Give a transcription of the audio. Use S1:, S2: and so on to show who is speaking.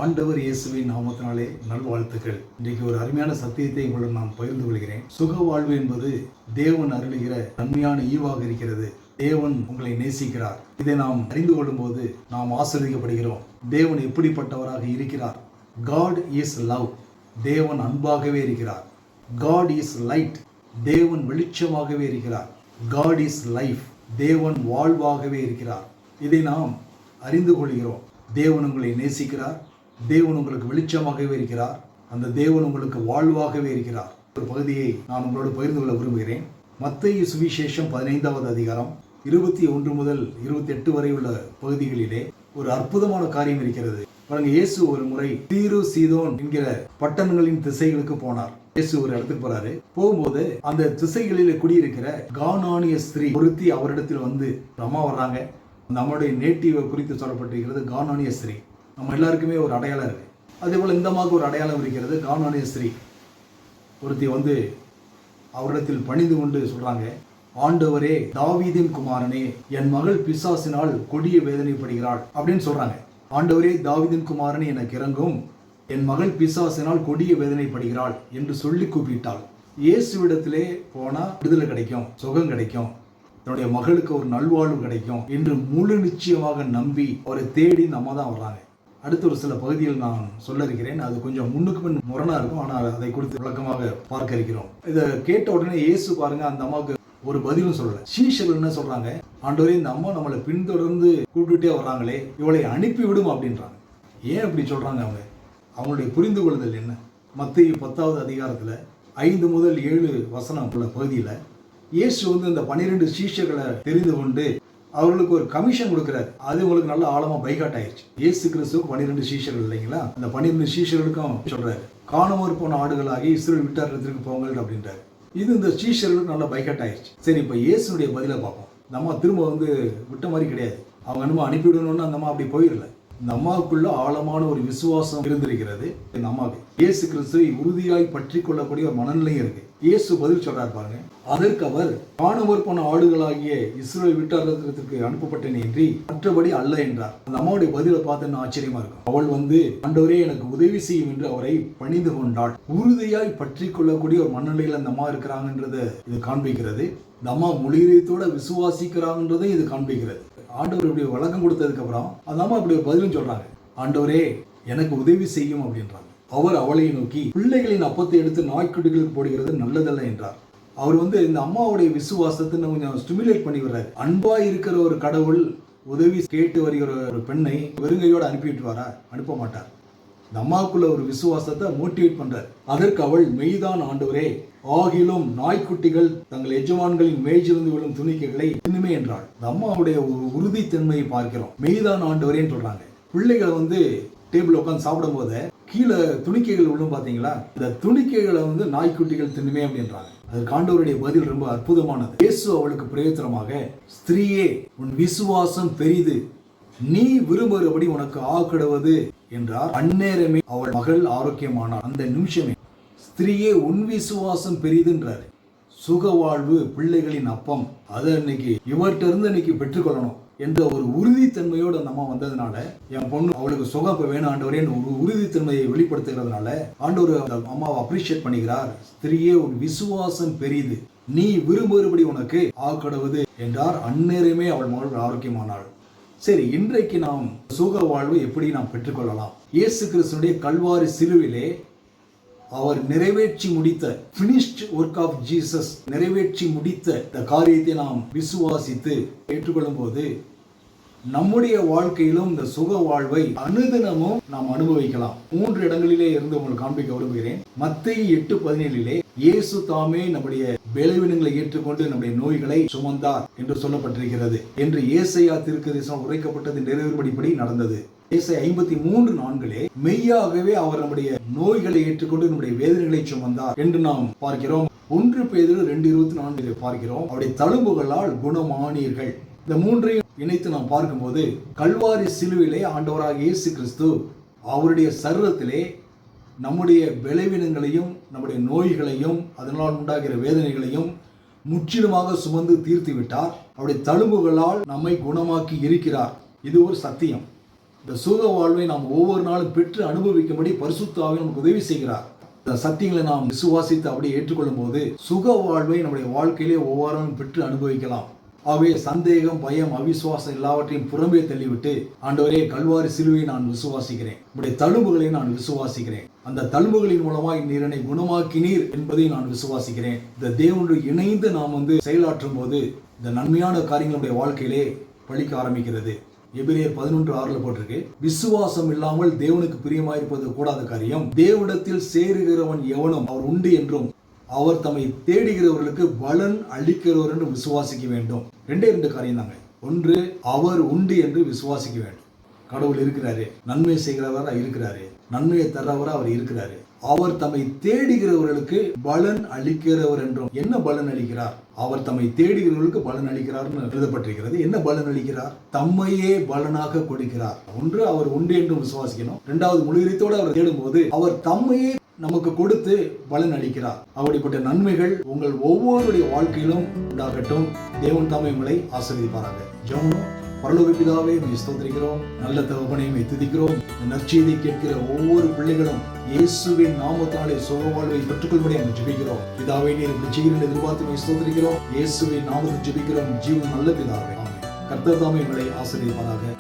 S1: ஆண்டவர் இயேசுவின் நாமத்தினாலே நல்வாழ்த்துக்கள். இன்றைக்கு ஒரு அருமையான சத்தியத்தை உங்களுடன் நான் பகிர்ந்து கொள்கிறேன். சுக வாழ்வு என்பது தேவன் அருளுகிற நன்மையான ஈவாக இருக்கிறது. தேவன் உங்களை நேசிக்கிறார். இதை நாம் அறிந்து கொள்ளும் போது நாம் ஆசீர்வதிக்கப்படுகிறோம். தேவன் எப்படிப்பட்டவராக இருக்கிறார்? God is love. தேவன் அன்பாகவே இருக்கிறார். God is light. தேவன் வெளிச்சமாகவே இருக்கிறார். God is life. தேவன் வாழ்வாகவே இருக்கிறார். இதை நாம் அறிந்து கொள்கிறோம். தேவன் உங்களை நேசிக்கிறார். தேவன் உங்களுக்கு வெளிச்சமாகவே இருக்கிறார். அந்த தேவன் உங்களுக்கு வாழ்வாகவே இருக்கிறார். ஒரு பகுதியை நான் உங்களோடு பகிர்ந்து கொள்ள விரும்புகிறேன். மத்தேயு சுவிசேஷம் 15வது அதிகாரம் 21 முதல் 28 வரை உள்ள பகுதிகளிலே ஒரு அற்புதமான காரியம் இருக்கிறது. பாருங்க, இயேசு ஒரு முறை தீரு சீதோன் என்கிற பட்டணங்களின் திசைகளுக்கு போனார். இயேசு ஒரு இடத்துக்கு போறாரு. போகும்போது அந்த திசைகளிலே குடியிருக்கிற கானானிய ஸ்திரீ ஒருத்தி அவரிடத்தில் வந்து, அம்மா வர்றாங்க. நம்மளுடைய நேட்டிவ் குறித்து சொல்லப்பட்டிருக்கிறது கானானிய ஸ்திரீ. நம்ம எல்லாருக்குமே ஒரு அடையாளம் இருக்கு. அதே போல இந்த மாதிரி ஒரு அடையாளம் இருக்கிறது. கானானிய ஸ்திரீ ஒருத்தி வந்து அவரிடத்தில் பணிந்து கொண்டு சொல்றாங்க, ஆண்டவரே, தாவீதின் குமாரனே, என் மகள் பிசாசினால் கொடிய வேதனைப்படுகிறாள் அப்படின்னு சொல்றாங்க. ஆண்டவரே, தாவீதின் குமாரனே, எனக்கு இறங்கும், என் மகள் பிசாசினால் கொடிய வேதனைப்படுகிறாள் என்று சொல்லி கூப்பிட்டாள். இயேசுவிடத்திலே போனா விடுதலை கிடைக்கும், சுகம் கிடைக்கும், தன்னுடைய மகளுக்கு ஒரு நல்வாழ்வு கிடைக்கும் என்று முழு நிச்சயமாக நம்பி அவரை தேடி நம்ம தான் வர்றாங்க. அடுத்த ஒரு சில பகுதியில் நான் சொல்ல இருக்கிறேன். அது கொஞ்சம் முன்னுக்கு பின் முரணா இருக்கும். ஆனால் அதை குறித்து விளக்கமாக பார்க்க இருக்கிறோம். இதை கேட்ட உடனே இயேசு பாருங்க, அந்த அம்மாவுக்கு ஒரு பதிலும் சொல்லல. சீஷர்கள் என்ன சொல்றாங்க, ஆண்டவரே, இந்த அம்மா நம்மளை பின்தொடர்ந்து கூப்பிட்டுட்டே வர்றாங்களே, இவளை அனுப்பி விடும் அப்படின்றாங்க. ஏன் அப்படி சொல்றாங்க? அவங்களுடைய புரிந்து கொள்ளுதல் என்ன? மத்தேயு 10வது அதிகாரத்துல 5 முதல் 7 வசனம் உள்ள பகுதியில இயேசு வந்து இந்த 12 சீஷர்களை தெரிந்து கொண்டு அவர்களுக்கு ஒரு கமிஷன் கொடுக்கிறார். அது உங்களுக்கு நல்ல ஆழமா பைகாட் ஆயிடுச்சு. இயேசு கிறிஸ்துவுக்கு 12 சீஷர்கள் இல்லைங்களா? அந்த 12 சீஷர்களுக்கும் சொல்றாரு, காணாமற் போன ஆடுகளாகி இஸ்ரவேல் விட்டாரத்திற்கு போங்கள் அப்படின்றாரு. இது இந்த சீஷர்களுக்கு நல்ல பைகாட் ஆயிடுச்சு. சரி, இப்ப இயேசுடைய பதிலை பார்ப்போம். நம்ம திரும்ப வந்து விட்ட மாதிரி கிடையாது. அவங்க நம்ம அனுப்பிவிடணும்னு அந்த அம்மா அப்படி போயிடல. இந்த அம்மாவுக்குள்ள ஆழமான ஒரு விசுவாசம் இருந்திருக்கிறது. இந்த அம்மாவுக்கு இயேசு கிறிஸ்துவை உறுதியாய் பற்றி கொள்ளக்கூடிய ஒரு மனநிலையும் இருக்கு. இயேசு பதில் சொல்றாரு பாருங்க, அதற்கு அவர், காணாமற் போன ஆடுகளாகிய இஸ்ரவேல் விட்டாரத்திற்கு அனுப்பப்பட்டேன் என்று மற்றபடி அல்ல என்றார். அந்த அம்மாவுடைய பதிலை பார்த்து ஆச்சரியமா இருக்கும். அவள் வந்து, ஆண்டவரே, எனக்கு உதவி செய்யும் என்று அவரை பணிந்து கொண்டாள். உறுதியாய் பற்றி கொள்ளக்கூடிய ஒரு மனநிலையில் அந்த அம்மா இருக்கிறாங்கன்றது இது காண்பிக்கிறது. இந்த அம்மா மொழியத்தோட விசுவாசிக்கிறாங்கன்றதை இது காண்பிக்கிறது. ஆண்டவர் இப்படி வழக்கம் கொடுத்ததுக்கு அப்புறம் அந்த அம்மா இப்படி ஒரு பதிலும் சொல்றாங்க, ஆண்டவரே, எனக்கு உதவி செய்யும் அப்படின்றாங்க. அவர் அவளை நோக்கி, பிள்ளைகளின் அப்பத்தை எடுத்து நாய்க்குட்டிகளுக்கு போடுகிறது நல்லதல்ல என்றார். அவர் வந்து இந்த அம்மாவுடைய விசுவாசத்தை கொஞ்சம் ஸ்டிமுலேட் பண்ணி வர்றாரு. அன்பா இருக்கிற ஒரு கடவுள் உதவி கேட்டு வருகிற ஒரு பெண்ணை வெறுங்கையோடு அனுப்பிட்டு வாரா? அனுப்ப மாட்டார். இந்த அம்மாவுக்குள்ள ஒரு விசுவாசத்தை மோட்டிவேட் பண்றார். அதற்கு அவள், மெய்தான் ஆண்டவரே, ஆகிலும் நாய்க்குட்டிகள் தங்கள் எஜமான்களின் மேய்ச்சிருந்து விழும் துணிக்கைகளை தின்னுமே என்றாள். இந்த அம்மாவுடைய ஒரு உறுதித்தன்மையை பார்க்கிறோம். மெய்தான் ஆண்டவரேன்னு சொல்றாங்க. பிள்ளைகளை வந்து டேபிள் உட்காந்து சாப்பிடும் போது கீழே துணிக்கைகள் விழும் பாத்தீங்களா? இந்த துணிக்கைகளை வந்து நாய்க்குட்டிகள் தின்னுமே அப்படின்றாங்க. அதற்கு ஆண்டவருடைய பதில் ரொம்ப அற்புதமானது. இயேசு அவளுக்கு பிரயோஜனமாக, ஸ்திரீயே, உன் விசுவாசம் பெரிது, நீ விரும்புகிறபடி உனக்கு ஆக்கிடுவது என்றார். அந்நேரமே அவள் மகள் ஆரோக்கியமானார். அந்த நிமிஷமே, ஸ்திரீயே, உன் விசுவாசம் பெரிதுன்றாரு. சுக வாழ்வு, பிள்ளைகளின் அப்பம், அதை இன்னைக்கு இவர்கிட்ட இருந்து இன்னைக்கு பெற்றுக்கொள்ளணும் என்ற ஒரு உறுதித்தன்மையோடு அந்த அம்மா வந்ததுனால, என் பொண்ணு அவளுக்கு சுகம் இப்ப வேணும் ஆண்டவரே ஒரு உறுதித்தன்மையை வெளிப்படுத்துகிறதுனால ஆண்டவர் அந்த அம்மாவை அப்ரிஷியேட் பண்ணுகிறார். ஸ்திரீயே, உன் விசுவாசம் பெரிது, நீ விரும்புகிறபடி உனக்கு ஆக்கிடுவது என்றார். அந்நேரமே அவள் மகள் ஆரோக்கியமானாள். சரி, இன்றைக்கு நாம் சுக வாழ்வு எப்படி நாம் பெற்றுக்கொள்ளலாம்? இயேசு கிறிஸ்துடைய கல்வாரி சிலுவிலே அவர் நிறைவேற்றி முடித்த finished work of Jesus, நிறைவேற்றி முடித்த இந்த காரியத்தை நாம் விசுவாசித்து ஏற்றுக்கொள்ளும் போது நம்முடைய வாழ்க்கையிலும் இந்த சுக வாழ்வை அனுதினமும் நாம் அனுபவிக்கலாம். 3 இடங்களிலே இருந்து உங்களுக்கு காண்பிக்க விரும்புகிறேன். மத்தேயு 8:17 இயேசு தாமே நம்முடைய பலவீனங்களை ஏற்றுக்கொண்டு நம்முடைய நோய்களை சுமந்தார் என்று சொல்லப்பட்டிருக்கிறது என்று ஏசாயா தீர்க்கதரிசனம் உரைக்கப்பட்டது நிறைவேறும்படி நடந்தது. ஏசாயா 53:4 மெய்யாகவே அவர் நம்முடைய நோய்களை ஏற்றுக்கொண்டு நம்முடைய வேதனைகளை சுமந்தார் என்று நாம் பார்க்கிறோம். 1 பேதுரு 2:24 பார்க்கிறோம், அவருடைய தழும்புகளால் குணமானீர்கள். இந்த 3ஐயும் இணைத்து நாம் பார்க்கும்போது, கல்வாரி சிலுவிலே ஆண்டவராகிய இயேசு கிறிஸ்து அவருடைய சரீரத்திலே நம்முடைய பலவீனங்களையும் நம்முடைய நோய்களையும் அதனால் உண்டாகிற வேதனைகளையும் முற்றிலுமாக சுமந்து தீர்த்து விட்டார். அவருடைய தழும்புகளால் நம்மை குணமாக்கி இருக்கிறார். இது ஒரு சத்தியம். இந்த சுக வாழ்வை நாம் ஒவ்வொரு நாளும் பெற்று அனுபவிக்கும்படி பரிசுத்த ஆவியானவர் நமக்கு உதவி செய்கிறார். இந்த சத்தியங்களை நாம் விசுவாசித்து அப்படியே ஏற்றுக்கொள்ளும் போது சுக வாழ்வை நம்முடைய வாழ்க்கையிலே ஒவ்வொரு நாளும் பெற்று அனுபவிக்கலாம். ஆகவே சந்தேகம், பயம், அவிசுவாசம் எல்லாவற்றையும் புறம்பே தள்ளிவிட்டு, ஆண்டவரே கல்வாரி சிலுவையை நான் விசுவாசிக்கிறேன், உடைய தழும்புகளை நான் விசுவாசிக்கிறேன், அந்த தழும்புகளின் மூலமாக நீர் என்னை குணமாக்கினீர் என்பதை நான் விசுவாசிக்கிறேன். இந்த தேவனோடு இணைந்து நாம் செயலாற்றும் போது இந்த நன்மையான காரியங்களுடைய வாழ்க்கையிலே பழிக்க ஆரம்பிக்கிறது. எபிரேயர் 11:6 போட்டிருக்கு, விசுவாசம் இல்லாமல் தேவனுக்கு பிரியமாயிருப்பது கூடாத காரியம், தேவனிடத்தில் சேருகிறவன் எவனும் அவர் உண்டு என்றும் அவர் தம்மை தேடுகிறவர்களுக்கு பலன் அளிக்கிறவர் என்று விசுவாசிக்க வேண்டும். 2 காரியம் தாங்க. ஒன்று, அவர் உண்டு என்று விசுவாசிக்க வேண்டும். கடவுள் இருக்கிறாரு, நன்மை செய்கிறவரா இருக்கிறாரு, நன்மையை தர்றவரா அவர் இருக்கிறாரு. அவர் தம்மை தேடுகிறவர்களுக்கு பலன் அளிக்கிறவர் என்றும். என்ன பலன் அளிக்கிறார்? அவர் தம்மை தேடுகிறவர்களுக்கு பலன் அளிக்கிறார் எழுதப்பட்டிருக்கிறது. என்ன பலன் அளிக்கிறார்? தம்மையே பலனாக கொடுக்கிறார். ஒன்று, அவர் உண்டு என்று விசுவாசிக்கணும். 2வது, முழுவீத்தோடு அவர் தேடும் போது அவர் தம்மையே நமக்கு கொடுத்து பலன் அளிக்கிறார். அப்படிப்பட்ட நன்மைகள் உங்கள் ஒவ்வொருடைய வாழ்க்கையிலும் உண்டாகட்டும். தேவன் தாமே உங்களை ஆசீர்வதிப்பாராக. ஜெபம். பரலோக பிதாவே, உம்மை ஸ்தோத்திரிக்கிறோம். நல்ல தகப்பனே, உம்மை துதிக்கிறோம். நற்செய்தியை கேட்கிற ஒவ்வொரு பிள்ளைகளும் இயேசுவின் நாமத்தாலே சுக வாழ்வை பெற்றுக்கொள்படி நாங்கள் ஜெபிக்கிறோம். பிதாவே, நீர் இப்படி செய்கிறீர்கள் எதிர்பார்த்து உம்மை ஸ்தோத்திரிக்கிறோம். இயேசுவின் நாமத்தில் ஜெபிக்கிறோம். ஜீவன் நல்ல பிதாவே. ஆமென். கர்த்தர் தாமே உங்களை ஆசீர்வதிப்பாராக.